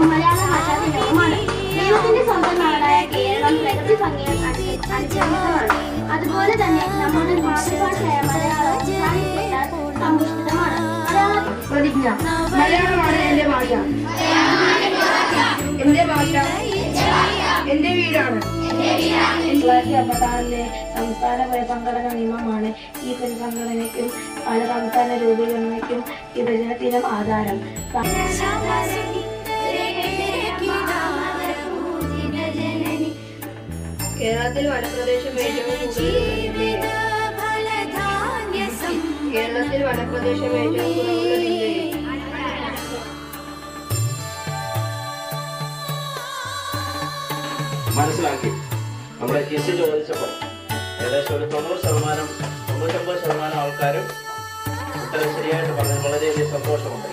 ഭാഷാവിനിമയവും മലയാള ഭാഷാവിനിമയവുമാണ്. ദൈവത്തിന്റെ സ്വന്തം നാടായ കേരളം പ്രകൃതി ഭംഗിയാൽ അനുഗ്രഹീതമാണ്. അതുപോലെ തന്നെ നമ്മുടെ മാതൃഭാഷയായ മലയാളവും സാഹിത്യത്താൽ സമ്പുഷ്ടമാണ്. പ്രതിജ്ഞ. മലയാളമാണ് എന്റെ ഭാഷ. എന്റെ ഭാഷ എന്റെ വീടാണ്. 1956 സംസ്ഥാന പുനഃസംഘടനാ നിയമമാണ് ഈ പുനഃസംഘടനയ്ക്കും പല സംസ്ഥാന രൂപീകരണയ്ക്കും വിഭജനത്തിനും ആധാരം. കേരളത്തിൽ വനപ്രദേശം ഏറ്റവും കേരളത്തിൽ വനപ്രദേശം ഏറ്റവും കുറവുള്ള ജില്ലയിൽ മനസ്സിലാക്കി നമ്മുടെ ക്വിസ് ചോദിച്ചപ്പോൾ ഏകദേശം ഒരു 99% ആൾക്കാരും ഉത്തരം ശരിയായിട്ട് പറഞ്ഞു. വളരെയധികം സന്തോഷമുണ്ട്.